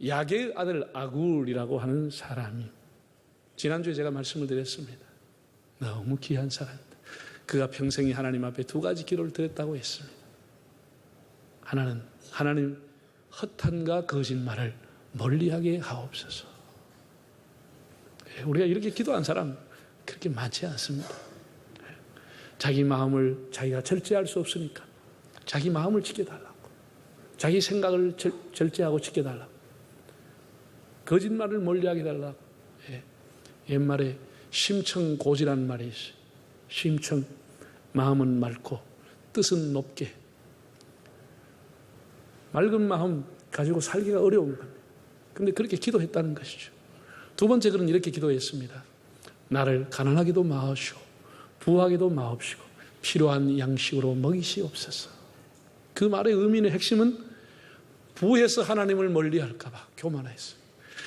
야게의 아들 아굴이라고 하는 사람이, 지난주에 제가 말씀을 드렸습니다. 너무 귀한 사람입니다. 그가 평생에 하나님 앞에 두 가지 기도를 드렸다고 했습니다. 하나는 하나님 허탄과 거짓말을 멀리하게 하옵소서. 우리가 이렇게 기도한 사람 그렇게 많지 않습니다. 자기 마음을 자기가 절제할 수 없으니까 자기 마음을 지켜달라고, 자기 생각을 절제하고 지켜달라고, 거짓말을 멀리하게 달라고. 옛말에 심청고지라는 말이 있어요. 심청, 마음은 맑고 뜻은 높게. 맑은 마음 가지고 살기가 어려운 겁니다. 그런데 그렇게 기도했다는 것이죠. 두 번째, 그는 이렇게 기도했습니다. 나를 가난하게도 마시오, 부하게도 마옵시고 필요한 양식으로 먹이시옵소서. 그 말의 의미의 핵심은 부해서 하나님을 멀리할까 봐 교만했어요.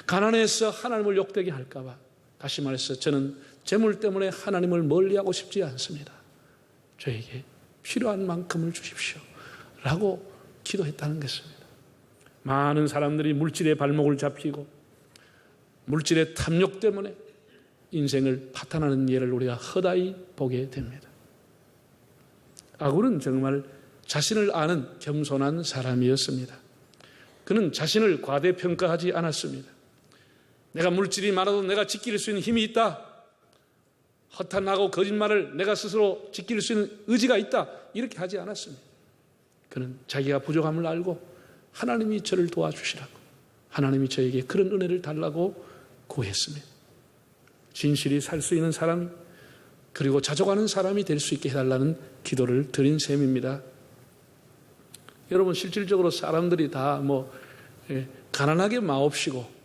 가난해서 하나님을 욕되게 할까 봐. 다시 말해서 저는 재물 때문에 하나님을 멀리하고 싶지 않습니다. 저에게 필요한 만큼을 주십시오 라고 기도했다는 것입니다. 많은 사람들이 물질의 발목을 잡히고 물질의 탐욕 때문에 인생을 파탄하는 예를 우리가 허다히 보게 됩니다. 아굴은 정말 자신을 아는 겸손한 사람이었습니다. 그는 자신을 과대평가하지 않았습니다. 내가 물질이 많아도 내가 지킬 수 있는 힘이 있다, 허탄하고 거짓말을 내가 스스로 지킬 수 있는 의지가 있다, 이렇게 하지 않았습니다. 그는 자기가 부족함을 알고 하나님이 저를 도와주시라고, 하나님이 저에게 그런 은혜를 달라고 구했습니다. 진실이 살 수 있는 사람, 그리고 자족하는 사람이 될 수 있게 해달라는 기도를 드린 셈입니다. 여러분, 실질적으로 사람들이 다 가난하게 마옵시고,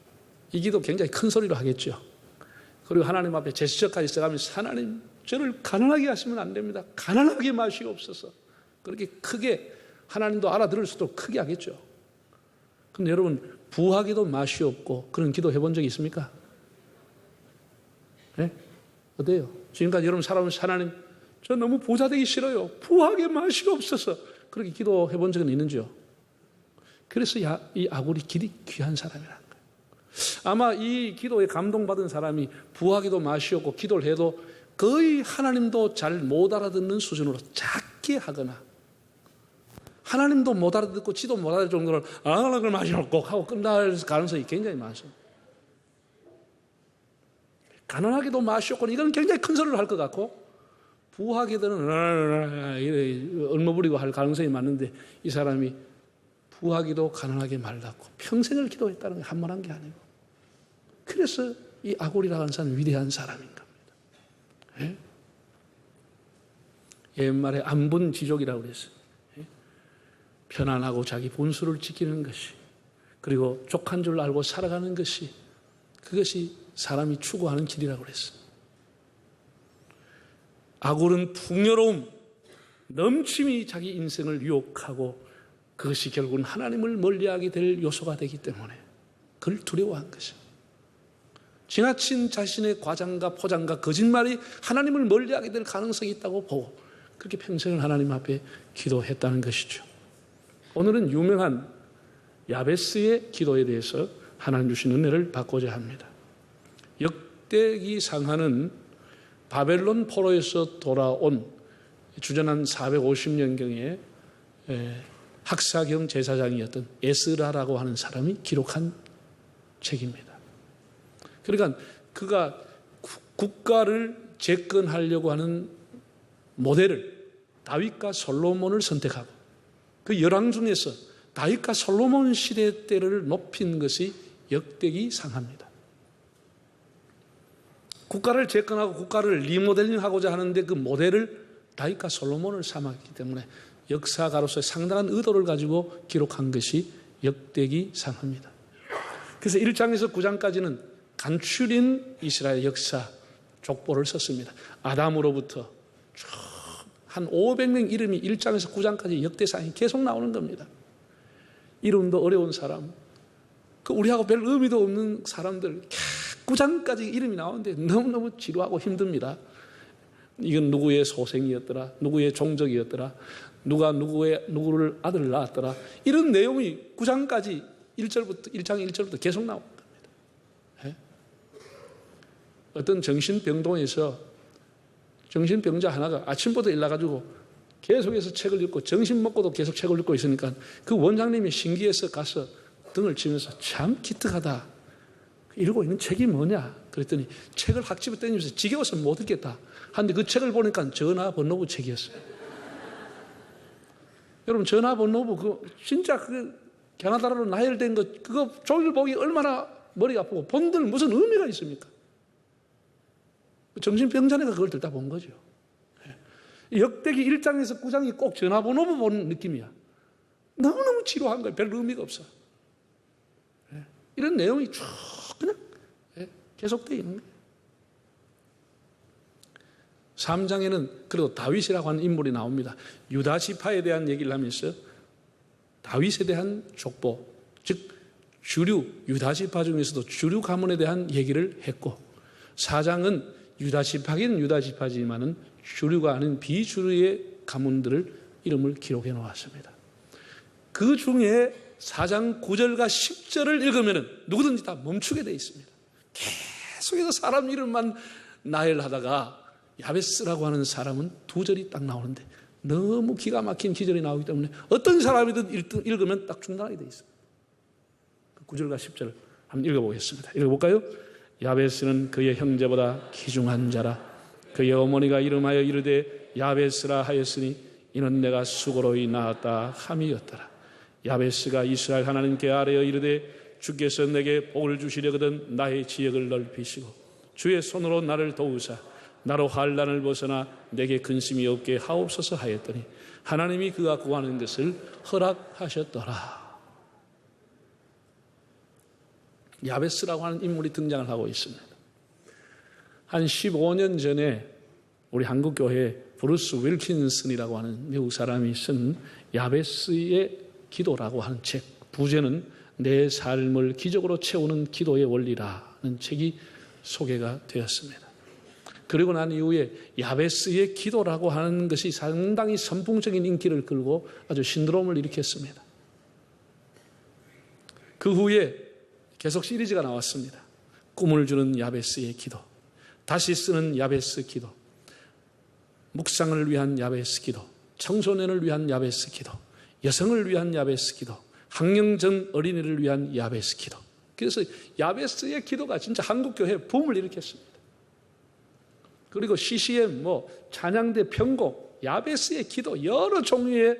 이 기도 굉장히 큰 소리로 하겠죠. 그리고 하나님 앞에 제스처까지 써가면서 하나님, 저를 가난하게 하시면 안 됩니다. 가난하게 마시옵소서. 그렇게 크게, 하나님도 알아들을 수도 크게 하겠죠. 그런데 여러분, 부하게도 마시옵고 그런 기도 해본 적이 있습니까? 네? 어때요? 지금까지 여러분 살아오면서 하나님, 저 너무 부자 되기 싫어요, 부하게 마시옵소서, 그렇게 기도해 본 적은 있는지요? 그래서 이 아굴이 길이 귀한 사람이라는 거예요. 아마 이 기도에 감동받은 사람이 부하게도 마시옵고 기도를 해도 거의 하나님도 잘 못 알아듣는 수준으로 작게 하거나, 하나님도 못 알아듣고 지도 못 알아듣을 정도로 그걸 마시옵고 하고 끝날 가능성이 굉장히 많습니다. 가난하게도 마시옵고, 이건 굉장히 큰 소리를 할 것 같고, 부하게도는 얼머부리고 할 가능성이 많은데, 이 사람이 부하기도 가난하게 말랐고 평생을 기도했다는 게 한번한 게 아니고, 그래서 이 아굴이라고 하는 사람은 위대한 사람인 겁니다. 옛말에 안분지족이라고 그랬어요. 편안하고 자기 분수를 지키는 것이, 그리고 족한 줄 알고 살아가는 것이, 그것이 사람이 추구하는 길이라고 그랬어요. 아굴은 풍요로움, 넘침이 자기 인생을 유혹하고 그것이 결국은 하나님을 멀리하게 될 요소가 되기 때문에 그걸 두려워한 것이죠. 지나친 자신의 과장과 포장과 거짓말이 하나님을 멀리하게 될 가능성이 있다고 보고 그렇게 평생을 하나님 앞에 기도했다는 것이죠. 오늘은 유명한 야베스의 기도에 대해서 하나님 주신 은혜를 받고자 합니다. 역대기 상하는 바벨론 포로에서 돌아온 주전한 450년경에 학사경 제사장이었던 에스라라고 하는 사람이 기록한 책입니다. 그러니까 그가 국가를 재건하려고 하는 모델을 다윗과 솔로몬을 선택하고 그 열왕 중에서 다윗과 솔로몬 시대 때를 높인 것이 역대기 상하입니다. 국가를 재건하고 국가를 리모델링하고자 하는데 그 모델을 다윗과 솔로몬을 삼았기 때문에 역사가로서의 상당한 의도를 가지고 기록한 것이 역대기 상하입니다. 그래서 1장에서 9장까지는 간추린 이스라엘 역사 족보를 썼습니다. 아담으로부터 쭉 한 500명 이름이 1장에서 9장까지 역대상이 계속 나오는 겁니다. 이름도 어려운 사람, 우리하고 별 의미도 없는 사람들 9장까지 이름이 나오는데 너무너무 지루하고 힘듭니다. 이건 누구의 소생이었더라, 누구의 종족이었더라, 누가 누구를 아들을 낳았더라, 이런 내용이 9장까지 1장 1절부터 계속 나온 겁니다. 예? 어떤 정신병동에서 정신병자 하나가 아침부터 일나가지고 계속해서 책을 읽고 점심 먹고도 계속 책을 읽고 있으니까 그 원장님이 신기해서 가서 등을 치면서 참 기특하다. 읽고 있는 책이 뭐냐? 그랬더니 책을 학집에 떼면서 지겨워서 못 읽겠다. 한데 그 책을 보니까 전화번호부 책이었어요. 여러분 전화번호부 그거 진짜 그 캐나다로 나열된 거 그거 종일 보기 얼마나 머리가 아프고 본들 무슨 의미가 있습니까? 정신병자네가 그걸 듣다 본 거죠. 역대기 1장에서 9장이 꼭 전화번호부 보는 느낌이야. 너무너무 지루한 거야. 별 의미가 없어. 이런 내용이 쭉 그냥 계속되어 있는 거예요. 3장에는 그래도 다윗이라고 하는 인물이 나옵니다. 유다 지파에 대한 얘기를 하면서 다윗에 대한 족보, 즉 주류, 유다 지파 중에서도 주류 가문에 대한 얘기를 했고 4장은 유다 지파긴 유다 지파지만은 주류가 아닌 비주류의 가문들을 이름을 기록해 놓았습니다. 그 중에 4장 9절과 10절을 읽으면 누구든지 다 멈추게 되어 있습니다. 계속해서 사람 이름만 나열하다가 야베스라고 하는 사람은 2절이 딱 나오는데 너무 기가 막힌 기절이 나오기 때문에 어떤 사람이든 읽으면 딱 중단하게 되어 있습니다. 9절과 10절을 한번 읽어보겠습니다. 읽어볼까요? 야베스는 그의 형제보다 귀중한 자라. 그의 어머니가 이름하여 이르되 야베스라 하였으니 이는 내가 수고로이 낳았다 함이었더라. 야베스가 이스라엘 하나님께 아뢰어 이르되 주께서 내게 복을 주시려거든 나의 지역을 넓히시고 주의 손으로 나를 도우사 나로 환난을 벗어나 내게 근심이 없게 하옵소서 하였더니 하나님이 그가 구하는 것을 허락하셨더라. 야베스라고 하는 인물이 등장을 하고 있습니다. 한 15년 전에 우리 한국교회 브루스 윌킨슨이라고 하는 미국 사람이 쓴 야베스의 기도라고 하는 책, 부제는 내 삶을 기적으로 채우는 기도의 원리라는 책이 소개가 되었습니다. 그리고 난 이후에 야베스의 기도라고 하는 것이 상당히 선풍적인 인기를 끌고 아주 신드롬을 일으켰습니다. 그 후에 계속 시리즈가 나왔습니다. 꿈을 주는 야베스의 기도, 다시 쓰는 야베스 기도, 묵상을 위한 야베스 기도, 청소년을 위한 야베스 기도, 여성을 위한 야베스 기도, 학령전 어린이를 위한 야베스 기도. 그래서 야베스의 기도가 진짜 한국교회에 붐을 일으켰습니다. 그리고 CCM, 찬양대 편곡, 야베스의 기도 여러 종류의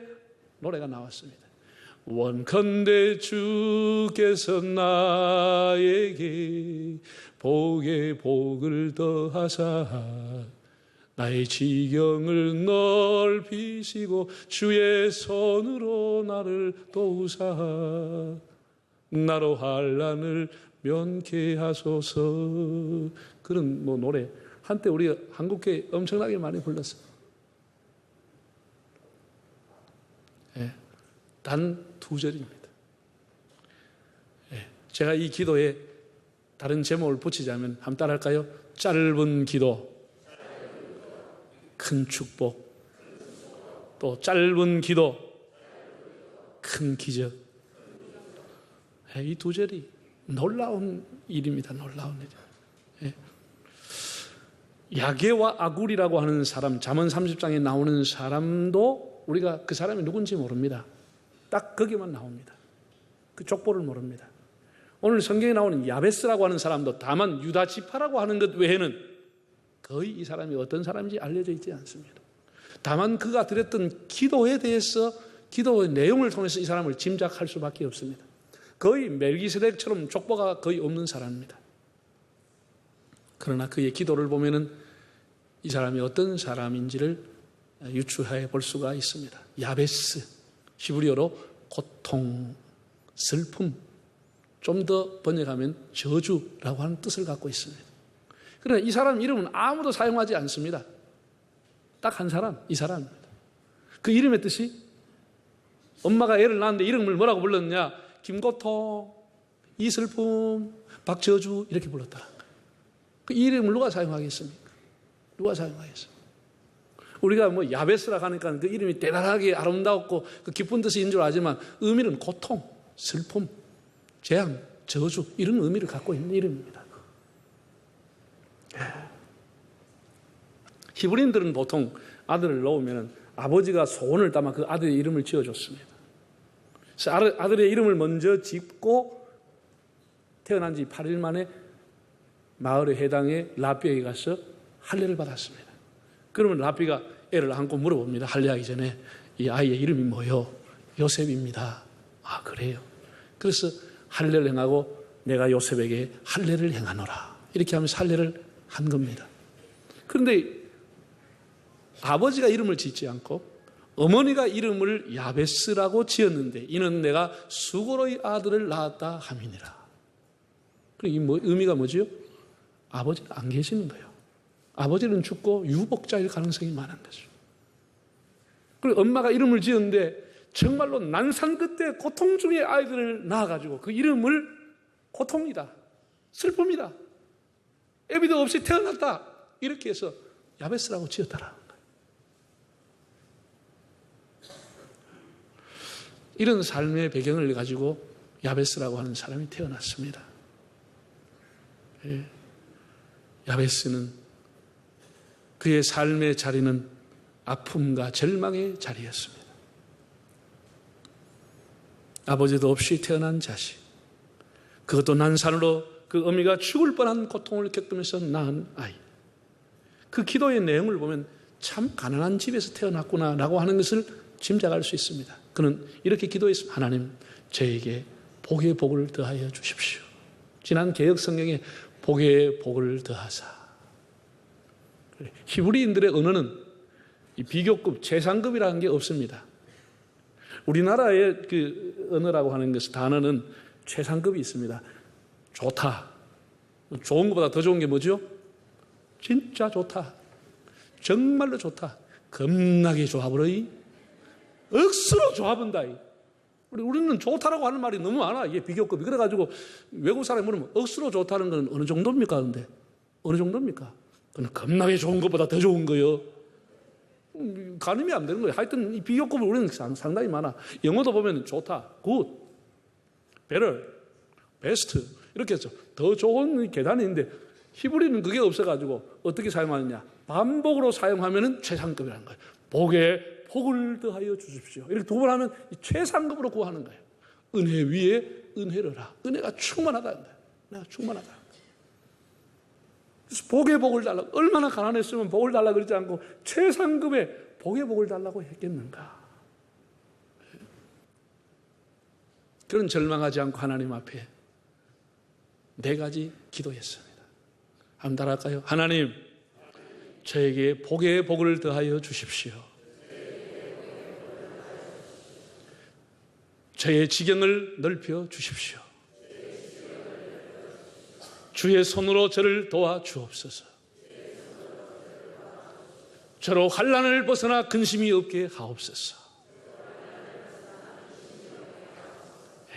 노래가 나왔습니다. 원컨대 주께서 나에게 복에 복을 더하사 나의 지경을 넓히시고 주의 손으로 나를 도우사 나로 환난을 면케 하소서. 그런 노래 한때 우리 한국교회 엄청나게 많이 불렀어요. 단 2절입니다. 제가 이 기도에 다른 제목을 붙이자면 한번 따라할까요? 짧은 기도, 큰 축복. 또 짧은 기도, 큰 기적. 이 2절이 놀라운 일입니다. 놀라운 일. 야게와 아굴이라고 하는 사람, 잠언 30장에 나오는 사람도 우리가 그 사람이 누군지 모릅니다. 딱 거기만 나옵니다. 그 족보를 모릅니다. 오늘 성경에 나오는 야베스라고 하는 사람도 다만 유다 지파라고 하는 것 외에는 거의 이 사람이 어떤 사람인지 알려져 있지 않습니다. 다만 그가 드렸던 기도에 대해서 기도의 내용을 통해서 이 사람을 짐작할 수밖에 없습니다. 거의 멜기세덱처럼 족보가 거의 없는 사람입니다. 그러나 그의 기도를 보면은 이 사람이 어떤 사람인지를 유추해 볼 수가 있습니다. 야베스, 히브리어로 고통, 슬픔, 좀 더 번역하면 저주라고 하는 뜻을 갖고 있습니다. 그러나 이 사람 이름은 아무도 사용하지 않습니다. 딱 한 사람, 이 사람입니다. 그 이름의 뜻이 엄마가 애를 낳았는데 이름을 뭐라고 불렀냐? 김고통, 이슬픔, 박저주 이렇게 불렀다. 그 이름을 누가 사용하겠습니까? 누가 사용하겠습니까? 우리가 야베스라고 하니까 그 이름이 대단하게 아름다웠고 그 기쁜 뜻인 줄 알지만 의미는 고통, 슬픔, 재앙, 저주 이런 의미를 갖고 있는 이름입니다. 히브리인들은 보통 아들을 낳으면 아버지가 소원을 담아 그 아들의 이름을 지어줬습니다. 그래서 아들의 이름을 먼저 짓고 태어난 지 8일 만에 마을의 회당에 랍비에게 가서 할례를 받았습니다. 그러면 랍비가 애를 안고 물어봅니다. 할례하기 전에 이 아이의 이름이 뭐요? 요셉입니다. 아, 그래요? 그래서 할례를 행하고 내가 요셉에게 할례를 행하노라. 이렇게 하면서 할례를 한 겁니다. 그런데 아버지가 이름을 짓지 않고 어머니가 이름을 야베스라고 지었는데 이는 내가 수고로의 아들을 낳았다 함이니라. 이 의미가 뭐지요? 아버지는 안 계시는 거예요. 아버지는 죽고 유복자일 가능성이 많은 거죠. 그리고 엄마가 이름을 지었는데 정말로 난산 끝에 고통 중에 아이들을 낳아가지고 그 이름을 고통이다, 슬픔이다, 애비도 없이 태어났다 이렇게 해서 야베스라고 지었다라는 거예요. 이런 삶의 배경을 가지고 야베스라고 하는 사람이 태어났습니다. 야베스는 그의 삶의 자리는 아픔과 절망의 자리였습니다. 아버지도 없이 태어난 자식, 그것도 난산으로 그 어미가 죽을 뻔한 고통을 겪으면서 낳은 아이. 그 기도의 내용을 보면 참 가난한 집에서 태어났구나라고 하는 것을 짐작할 수 있습니다. 그는 이렇게 기도했습니다. 하나님, 저에게 복의 복을 더하여 주십시오. 지난 개역 성경에 복의 복을 더하사. 히브리인들의 언어는 이 비교급, 최상급이라는 게 없습니다. 우리나라의 그 언어라고 하는 것은 단어는 최상급이 있습니다. 좋다. 좋은 것보다 더 좋은 게 뭐죠? 진짜 좋다. 정말로 좋다. 겁나게 좋아버려이. 억수로 좋아본다. 우리는 좋다라고 하는 말이 너무 많아. 이게 비교급이. 그래가지고 외국 사람이 물으면 억수로 좋다는 건 어느 정도입니까? 근데 어느 정도입니까? 그건 겁나게 좋은 것보다 더 좋은 거요. 가늠이 안 되는 거예요. 하여튼 이 비교급을 우리는 상당히 많아. 영어도 보면 좋다, good, better, best 이렇게 해서 더 좋은 계단이 있는데 히브리는 그게 없어가지고 어떻게 사용하느냐? 반복으로 사용하면 최상급이라는 거예요. 복에 복을 더하여 주십시오. 이렇게 두 번 하면 최상급으로 구하는 거예요. 은혜 위에 은혜로라. 은혜가 충만하다는 거예요. 내가 충만하다. 그래서 복의 복을 달라고, 얼마나 가난했으면 복을 달라고 그러지 않고 최상급의 복의 복을 달라고 했겠는가. 그런 절망하지 않고 하나님 앞에 4가지 기도했습니다. 한번 따라할까요? 하나님, 저에게 복의 복을 더하여 주십시오. 저의 지경을 넓혀 주십시오. 주의 손으로 저를 도와 주옵소서. 저로 환난을 벗어나 근심이 없게 하옵소서.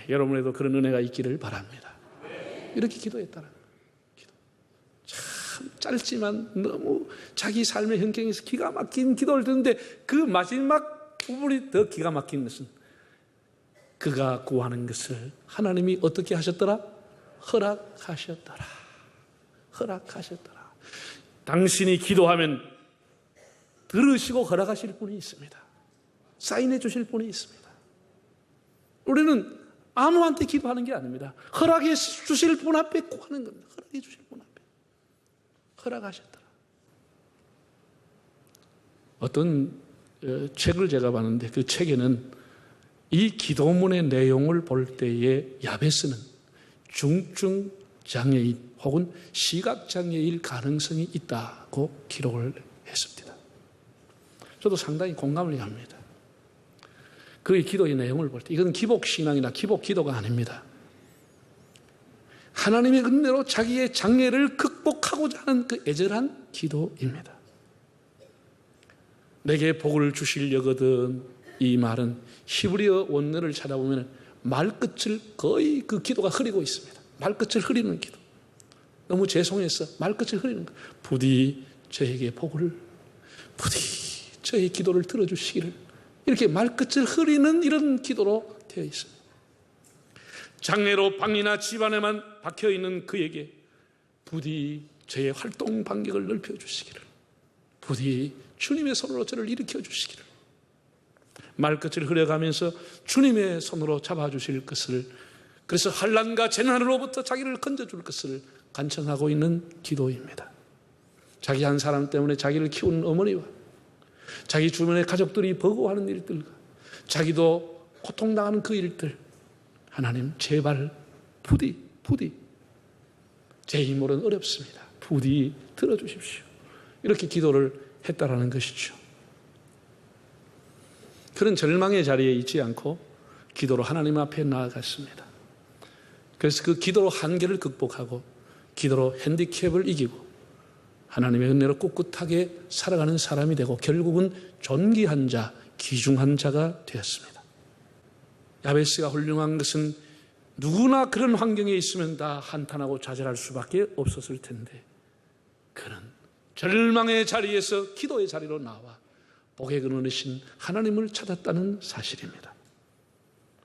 여러분에도 그런 은혜가 있기를 바랍니다. 이렇게 기도했다는 기도. 참 짧지만 너무 자기 삶의 현경에서 기가 막힌 기도를 듣는데 그 마지막 부분이 더 기가 막힌 것은 그가 구하는 것을 하나님이 어떻게 하셨더라? 허락하셨더라. 허락하셨더라. 당신이 기도하면 들으시고 허락하실 분이 있습니다. 사인해 주실 분이 있습니다. 우리는 아무한테 기도하는 게 아닙니다. 허락해 주실 분 앞에 구하는 겁니다. 허락해 주실 분 앞에. 허락하셨더라. 어떤 책을 제가 봤는데 그 책에는 이 기도문의 내용을 볼 때에 야베스는 중증 장애인 혹은 시각장애일 가능성이 있다고 기록을 했습니다. 저도 상당히 공감을 합니다. 그의 기도의 내용을 볼 때 이건 기복신앙이나 기복기도가 아닙니다. 하나님의 은혜로 자기의 장애를 극복하고자 하는 그 애절한 기도입니다. 내게 복을 주시려거든, 이 말은 히브리어 원어를 찾아보면 말끝을 거의 그 기도가 흐리고 있습니다. 말끝을 흐리는 기도. 너무 죄송해서 말끝을 흐리는 거. 부디 저에게 복을, 부디 저의 기도를 들어주시기를, 이렇게 말끝을 흐리는 이런 기도로 되어 있습니다. 장애로 방이나 집안에만 박혀있는 그에게 부디 저의 활동 반경을 넓혀주시기를, 부디 주님의 손으로 저를 일으켜주시기를, 말끝을 흐려가면서 주님의 손으로 잡아주실 것을, 그래서 환난과 재난으로부터 자기를 건져줄 것을 간청하고 있는 기도입니다. 자기 한 사람 때문에 자기를 키우는 어머니와 자기 주변의 가족들이 버거워하는 일들과 자기도 고통당하는 그 일들, 하나님 제발 부디 제 힘으로는 어렵습니다. 부디 들어주십시오. 이렇게 기도를 했다라는 것이죠. 그런 절망의 자리에 있지 않고 기도로 하나님 앞에 나아갔습니다. 그래서 그 기도로 한계를 극복하고 기도로 핸디캡을 이기고 하나님의 은혜로 꿋꿋하게 살아가는 사람이 되고 결국은 존귀한 자, 귀중한 자가 되었습니다. 야베스가 훌륭한 것은 누구나 그런 환경에 있으면 다 한탄하고 좌절할 수밖에 없었을 텐데 그는 절망의 자리에서 기도의 자리로 나와 복의 근원이신 하나님을 찾았다는 사실입니다.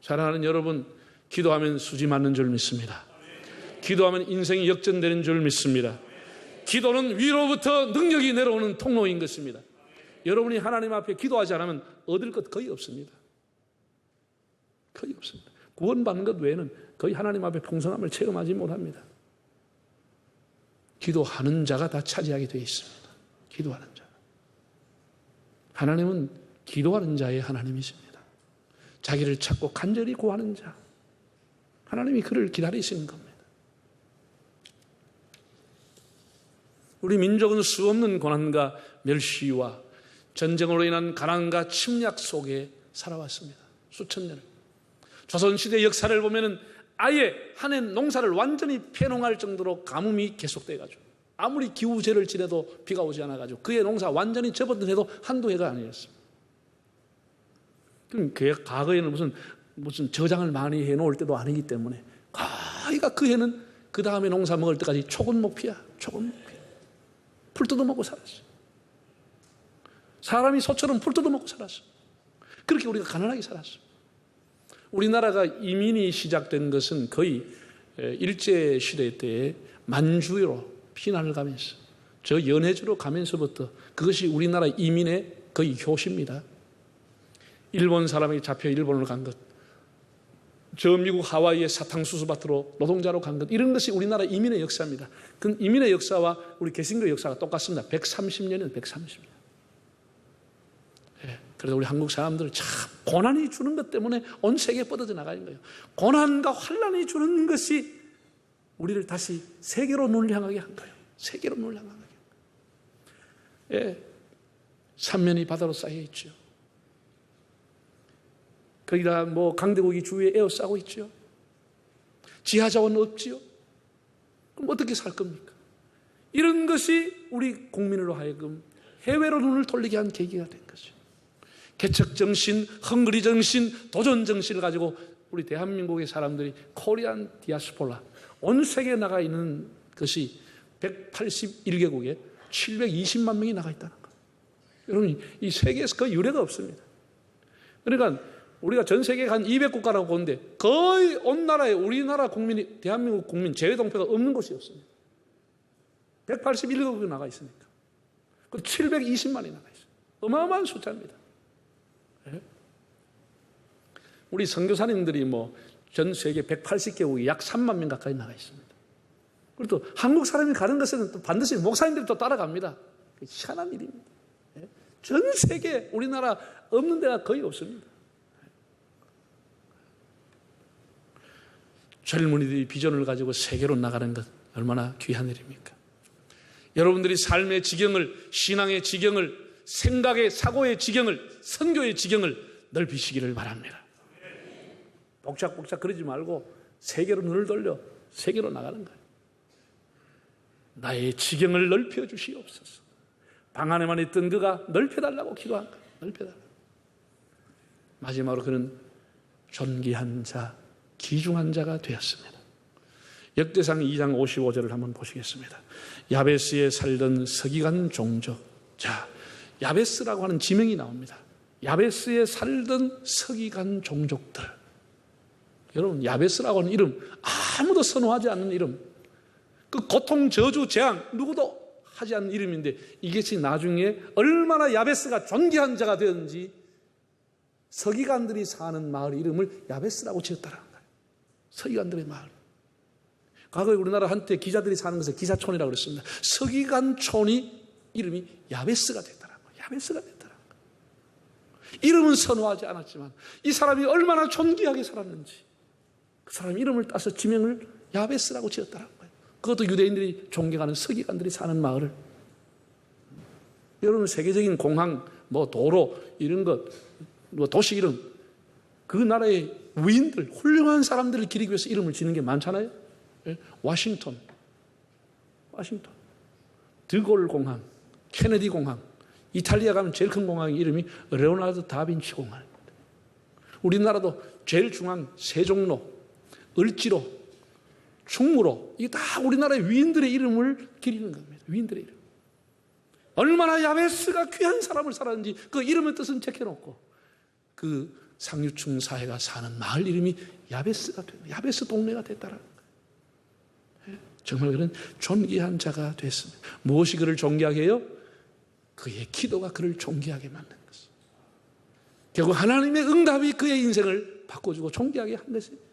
사랑하는 여러분, 기도하면 수지 맞는 줄 믿습니다. 기도하면 인생이 역전되는 줄 믿습니다. 기도는 위로부터 능력이 내려오는 통로인 것입니다. 여러분이 하나님 앞에 기도하지 않으면 얻을 것 거의 없습니다. 거의 없습니다. 구원받는 것 외에는 거의 하나님 앞에 풍성함을 체험하지 못합니다. 기도하는 자가 다 차지하게 되어 있습니다. 기도하는 자. 하나님은 기도하는 자의 하나님이십니다. 자기를 찾고 간절히 구하는 자. 하나님이 그를 기다리시는 겁니다. 우리 민족은 수없는 고난과 멸시와 전쟁으로 인한 가난과 침략 속에 살아왔습니다. 수천 년을. 조선시대 역사를 보면은 아예 한 해 농사를 완전히 폐농할 정도로 가뭄이 계속돼가지고 아무리 기후제를 지내도 비가 오지 않아가지고 그의 농사 완전히 접어든 해도 한두 해가 아니었습니다. 그럼 그 과거에는 무슨 저장을 많이 해놓을 때도 아니기 때문에 거의가 그 해는 그 다음에 농사 먹을 때까지 초근목피야. 풀 뜯어먹고 살았어. 사람이 소처럼 풀 뜯어먹고 살았어. 그렇게 우리가 가난하게 살았어. 우리나라가 이민이 시작된 것은 거의 일제시대 때에 만주로 피난을 가면서 저 연해주로 가면서부터 그것이 우리나라 이민의 거의 효시입니다. 일본 사람이 잡혀 일본을 간 것, 저 미국 하와이의 사탕수수밭으로 노동자로 간 것, 이런 것이 우리나라 이민의 역사입니다. 그 이민의 역사와 우리 개신교 역사가 똑같습니다. 130년이면 130년. 그래서 우리 한국 사람들 참 고난이 주는 것 때문에 온 세계에 뻗어져 나가는 거예요. 고난과 환난이 주는 것이 우리를 다시 세계로 눈을 향하게 한 거예요. 세계로 눈을 향하게. 예, 삼면이 바다로 쌓여 있죠. 거기다 강대국이 주위에 에워싸고 있죠. 지하자원 없지요. 그럼 어떻게 살 겁니까? 이런 것이 우리 국민으로 하여금 해외로 눈을 돌리게 한 계기가 된 거죠. 개척정신, 헝그리정신, 도전정신을 가지고 우리 대한민국의 사람들이 코리안 디아스포라, 온 세계에 나가 있는 것이 181개국에 720만 명이 나가 있다는 거예요. 여러분, 이 세계에서 거의 유례가 없습니다. 그러니까 우리가 전 세계에 한 200국가라고 보는데 거의 온 나라에 우리나라 국민이, 대한민국 국민 제외동포가 없는 곳이 없습니다. 181개국이 나가 있으니까. 그 720만이 나가 있어요. 어마어마한 숫자입니다. 우리 선교사님들이 전 세계 180개국이 약 3만 명 가까이 나가 있습니다. 그리고 또 한국 사람이 가는 것은 또 반드시 목사님들이 또 따라갑니다. 희한한 일입니다. 전 세계 우리나라 없는 데가 거의 없습니다. 젊은이들이 비전을 가지고 세계로 나가는 것 얼마나 귀한 일입니까? 여러분들이 삶의 지경을, 신앙의 지경을, 생각의, 사고의 지경을, 선교의 지경을 넓히시기를 바랍니다. 복작복작 그러지 말고 세계로 눈을 돌려 세계로 나가는 거예요. 나의 지경을 넓혀 주시옵소서. 방 안에만 있던 그가 넓혀달라고 기도한 거예요. 넓혀달라고. 마지막으로 그는 존귀한 자, 귀중한 자가 되었습니다. 역대상 2장 55절을 한번 보시겠습니다. 야베스에 살던 서기관 종족. 자, 야베스라고 하는 지명이 나옵니다. 야베스에 살던 서기관 종족들. 여러분, 야베스라고 하는 이름, 아무도 선호하지 않는 이름, 그 고통, 저주, 재앙 누구도 하지 않는 이름인데 이것이 나중에 얼마나 야베스가 존귀한 자가 되었는지 서기관들이 사는 마을 이름을 야베스라고 지었다는 거예요. 서기관들의 마을. 과거에 우리나라 한때 기자들이 사는 것을 기사촌이라고 그랬습니다. 서기관촌이 이름이 야베스가 됐다는 거예요. 야베스가 됐다는 거예요. 이름은 선호하지 않았지만 이 사람이 얼마나 존귀하게 살았는지 그 사람 이름을 따서 지명을 야베스라고 지었다는 거예요. 그것도 유대인들이 존경하는 서기관들이 사는 마을을. 여러분, 세계적인 공항, 도로 이런 것, 도시 이름, 그 나라의 위인들, 훌륭한 사람들을 기리기 위해서 이름을 지는 게 많잖아요. 워싱턴, 드골 공항, 케네디 공항, 이탈리아 가면 제일 큰 공항의 이름이 레오나르도 다빈치 공항입니다. 우리나라도 제일 중앙 세종로, 을지로, 충무로, 이게 다 우리나라의 위인들의 이름을 기리는 겁니다. 위인들의 이름. 얼마나 야베스가 귀한 사람을 살았는지 그 이름의 뜻은 제껴놓고 그 상류층 사회가 사는 마을 이름이 야베스 동네가 됐다라는 거예요. 정말 그런 존귀한 자가 됐습니다. 무엇이 그를 존귀하게 해요? 그의 기도가 그를 존귀하게 만든 것입니다. 결국 하나님의 응답이 그의 인생을 바꿔주고 존귀하게 한 것입니다.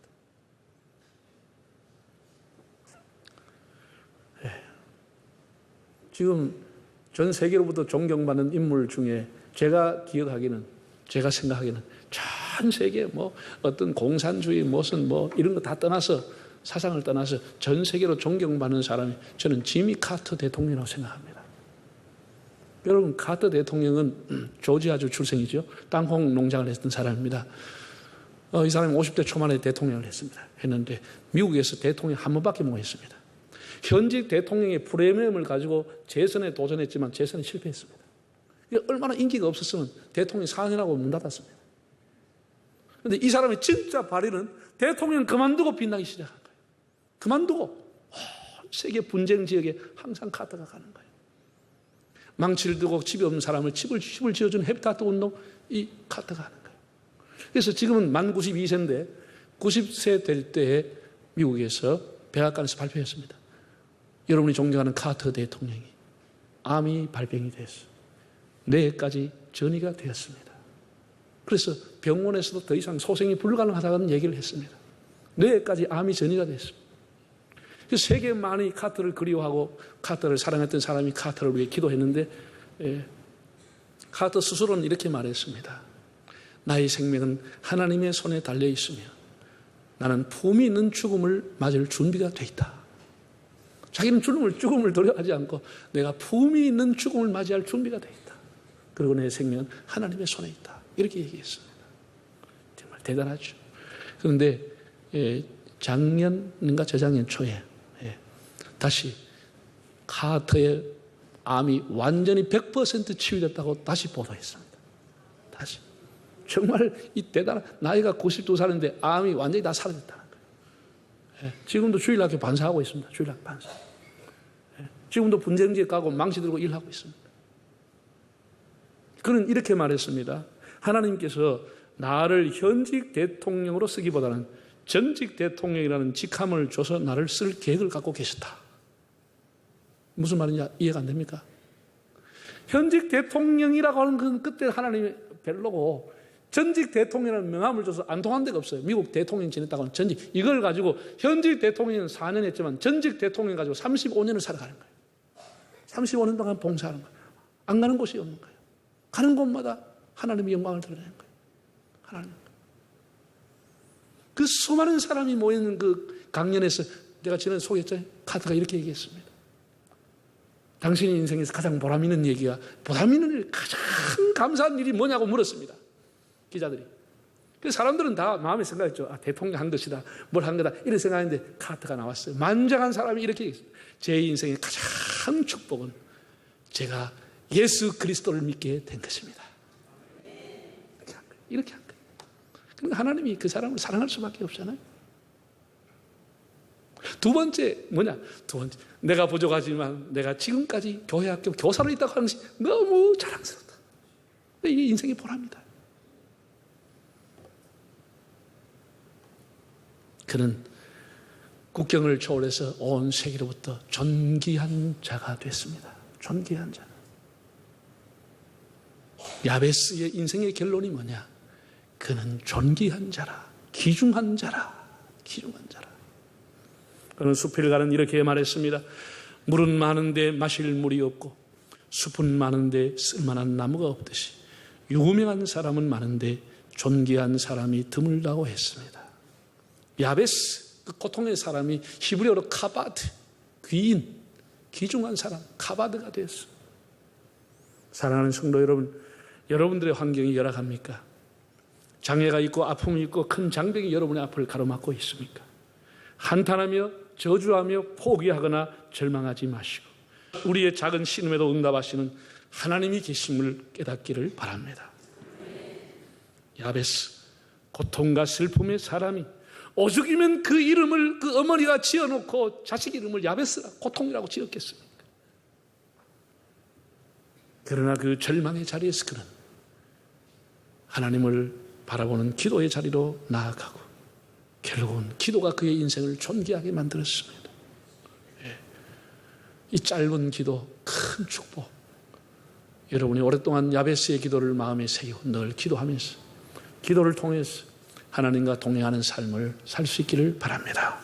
지금 전 세계로부터 존경받는 인물 중에 제가 생각하기는 전 세계 어떤 공산주의 무슨 이런 거 다 떠나서 사상을 떠나서 전 세계로 존경받는 사람이 저는 지미 카터 대통령이라고 생각합니다. 여러분, 카터 대통령은 조지아주 출생이죠. 땅콩 농장을 했던 사람입니다. 이 사람이 50대 초반에 대통령을 했는데 미국에서 대통령 한 번밖에 못 했습니다. 현직 대통령의 프리미엄을 가지고 재선에 도전했지만 재선에 실패했습니다. 얼마나 인기가 없었으면 대통령이 4년하고 문 닫았습니다. 그런데 이 사람의 진짜 발휘는 대통령 그만두고 빛나기 시작한 거예요. 그만두고 세계 분쟁 지역에 항상 카터가 가는 거예요. 망치를 두고 집이 없는 사람을 집을 지어준 헤비타트 운동, 이 카터가 하는 거예요. 그래서 지금은 만 92세인데 90세 될 때에 미국에서 백악관에서 발표했습니다. 여러분이 존경하는 카터 대통령이 암이 발병이 됐어요. 뇌까지 전이가 되었습니다. 그래서 병원에서도 더 이상 소생이 불가능하다는 얘기를 했습니다. 뇌까지 암이 전이가 됐습니다. 그래서 세계 많이 카터를 그리워하고 카터를 사랑했던 사람이 카터를 위해 기도했는데 카터 스스로는 이렇게 말했습니다. 나의 생명은 하나님의 손에 달려 있으며 나는 품이 있는 죽음을 맞을 준비가 돼 있다. 자기는 죽음을 두려워하지 않고 내가 품이 있는 죽음을 맞이할 준비가 돼 있다. 그리고 내 생명은 하나님의 손에 있다. 이렇게 얘기했습니다. 정말 대단하죠. 그런데 작년인가 저작년 초에 다시 카터의 암이 완전히 100% 치유됐다고 다시 보도했습니다. 다시. 정말 이 대단한, 나이가 92살인데 암이 완전히 다 사라졌다는 거예요. 지금도 주일학교 반사하고 있습니다. 주일학교 반사. 지금도 분쟁지에 가고 망치 들고 일하고 있습니다. 그는 이렇게 말했습니다. 하나님께서 나를 현직 대통령으로 쓰기보다는 전직 대통령이라는 직함을 줘서 나를 쓸 계획을 갖고 계셨다. 무슨 말인지 이해가 안 됩니까? 현직 대통령이라고 하는 건 그때 하나님의 별로고 전직 대통령이라는 명함을 줘서 안 통한 데가 없어요. 미국 대통령 지냈다고 하는 전직. 이걸 가지고 현직 대통령은 4년 했지만 전직 대통령 가지고 35년을 살아가는 거예요. 35년 동안 봉사하는 거예요. 안 가는 곳이 없는 거예요. 가는 곳마다 하나님의 영광을 드러내는 거예요. 하나님. 그 수많은 사람이 모이는 그 강연에서 내가 지난해 소개했잖아요. 카터가 이렇게 얘기했습니다. 당신의 인생에서 가장 보람 있는 얘기가, 보람 있는 일, 가장 감사한 일이 뭐냐고 물었습니다. 기자들이. 그래서 사람들은 다 마음에 생각했죠. 대통령 한 것이다. 뭘 한 거다. 이런 생각했는데 카터가 나왔어요. 만장한 사람이 이렇게 얘기했어요. 제 인생의 가장 축복은 제가 예수 그리스도를 믿게 된 것입니다. 이렇게 한 거예요. 그러니까 하나님이 그 사람을 사랑할 수밖에 없잖아요. 두 번째 뭐냐? 두 번째, 내가 부족하지만 내가 지금까지 교회 학교 교사로 있다고 하는 것이 너무 자랑스럽다. 이게 인생의 보람이다. 그는 국경을 초월해서 온 세계로부터 존귀한 자가 됐습니다. 존귀한 자. 야베스의 인생의 결론이 뭐냐? 그는 존귀한 자라, 귀중한 자라, 귀중한 자라. 그는 숲을 가는 이렇게 말했습니다. 물은 많은데 마실 물이 없고 숲은 많은데 쓸만한 나무가 없듯이 유명한 사람은 많은데 존귀한 사람이 드물다고 했습니다. 야베스, 그 고통의 사람이 히브리어로 카바드, 귀인, 귀중한 사람, 카바드가 됐어요. 사랑하는 성도 여러분, 여러분들의 환경이 열악합니까? 장애가 있고 아픔이 있고 큰 장벽이 여러분의 앞을 가로막고 있습니까? 한탄하며 저주하며 포기하거나 절망하지 마시고 우리의 작은 신음에도 응답하시는 하나님이 계심을 깨닫기를 바랍니다. 야베스, 고통과 슬픔의 사람이 오죽이면 그 이름을 그 어머니가 지어놓고 자식 이름을 야베스라 고통이라고 지었겠습니까? 그러나 그 절망의 자리에서 그는 하나님을 바라보는 기도의 자리로 나아가고 결국은 기도가 그의 인생을 존귀하게 만들었습니다. 이 짧은 기도, 큰 축복, 여러분이 오랫동안 야베스의 기도를 마음에 새기고 늘 기도하면서 기도를 통해서 하나님과 동행하는 삶을 살 수 있기를 바랍니다.